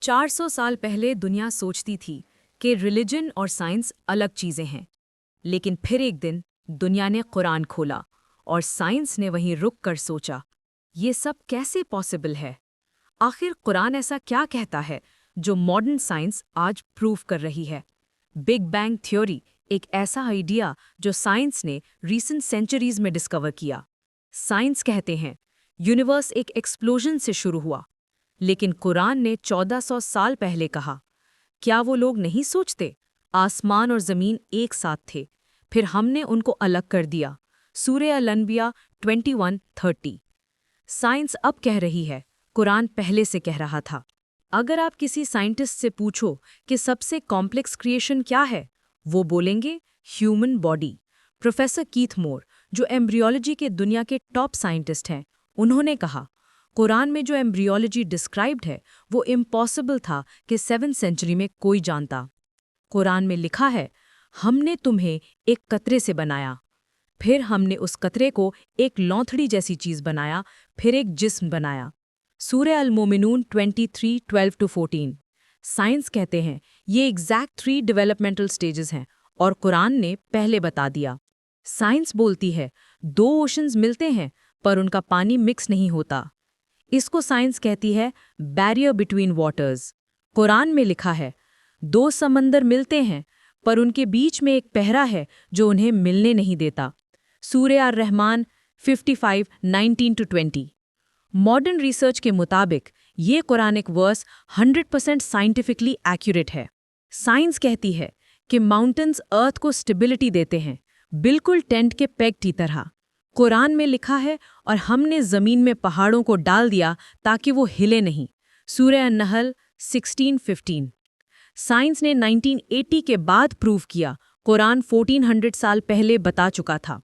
400 साल पहले दुनिया सोचती थी कि रिलीजन और साइंस अलग चीज़ें हैं। लेकिन फिर एक दिन दुनिया ने कुरान खोला और साइंस ने वहीं रुक कर सोचा, ये सब कैसे पॉसिबल है? आखिर कुरान ऐसा क्या कहता है जो मॉडर्न साइंस आज प्रूव कर रही है? बिग बैंग थ्योरी एक ऐसा आइडिया जो साइंस ने रीसेंट सेंचुरीज में डिस्कवर किया। साइंस कहते हैं यूनिवर्स एक एक्सप्लोजन से शुरू हुआ, लेकिन कुरान ने 1400 साल पहले कहा, क्या वो लोग नहीं सोचते आसमान और ज़मीन एक साथ थे, फिर हमने उनको अलग कर दिया। सूरह अल-अनबिया 21:30। साइंस अब कह रही है, कुरान पहले से कह रहा था। अगर आप किसी साइंटिस्ट से पूछो कि सबसे कॉम्प्लेक्स क्रिएशन क्या है, वो बोलेंगे ह्यूमन बॉडी। प्रोफेसर कीथ मोर, जो एम्ब्रियोलॉजी के दुनिया के टॉप साइंटिस्ट हैं, उन्होंने कहा, कुरान में जो एम्ब्रियोलॉजी डिस्क्राइब्ड है वो इम्पॉसिबल था कि 7वीं सेंचुरी में कोई जानता। कुरान में लिखा है, हमने तुम्हें एक कतरे से बनाया, फिर हमने उस कतरे को एक लौथड़ी जैसी चीज़ बनाया, फिर एक जिस्म बनाया। सूरह अल-मोमिनून 23:12-14। साइंस कहते हैं ये एग्जैक्ट 3 डेवलपमेंटल स्टेजेस हैं और कुरान ने पहले बता दिया। साइंस बोलती है 2 ओशंस मिलते हैं पर उनका पानी मिक्स नहीं होता। इसको साइंस कहती है बैरियर बिटवीन वाटर्स। कुरान में लिखा है 2 समंदर मिलते हैं पर उनके बीच में एक पहरा है जो उन्हें मिलने नहीं देता। सूरह अर-रहमान 55:19-20। मॉडर्न रिसर्च के मुताबिक ये कुरानिक वर्स 100% साइंटिफिकली एक्यूरेट है। साइंस कहती है कि माउंटेन्स अर्थ को स्टेबिलिटी देते हैं, बिल्कुल टेंट के पेग की तरह। कुरान में लिखा है, और हमने ज़मीन में पहाड़ों को डाल दिया ताकि वो हिले नहीं। सूरह अन-नहल 16:15। साइंस ने 1980 के बाद प्रूव किया, कुरान 1400 साल पहले बता चुका था।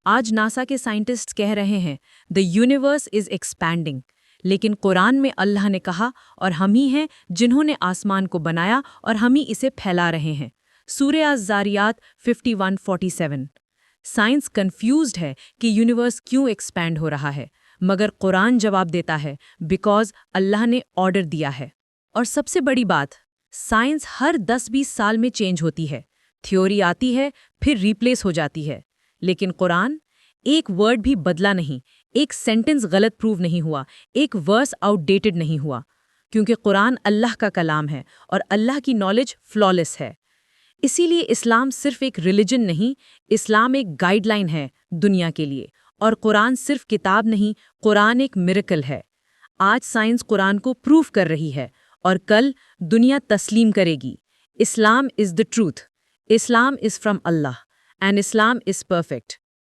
आज नासा के साइंटिस्ट्स कह रहे हैं द यूनिवर्स इज एक्सपैंडिंग, लेकिन कुरान में अल्लाह ने कहा, और हम ही हैं जिन्होंने आसमान को बनाया और हम ही इसे फैला रहे हैं। सूरह अज़-ज़ारियात 51:47। साइंस कंफ्यूज्ड है कि यूनिवर्स क्यों एक्सपैंड हो रहा है, मगर कुरान जवाब देता है बिकॉज अल्लाह ने ऑर्डर दिया है। और सबसे बड़ी बात, साइंस हर 10-20 साल में चेंज होती है। थ्योरी आती है फिर रिप्लेस हो जाती है, लेकिन कुरान, एक वर्ड भी बदला नहीं, एक सेंटेंस गलत प्रूव नहीं हुआ, एक वर्स आउटडेटेड नहीं हुआ, क्योंकि कुरान अल्लाह का कलाम है और अल्लाह की नॉलेज फ्लॉलेस है। इसीलिए इस्लाम सिर्फ एक रिलीजन नहीं, इस्लाम एक गाइडलाइन है दुनिया के लिए। और कुरान सिर्फ किताब नहीं, कुरान एक मिरेकल है। आज साइंस कुरान को प्रूव कर रही है और कल दुनिया तस्लीम करेगी। Islam is the truth, Islam is from Allah, and Islam is perfect.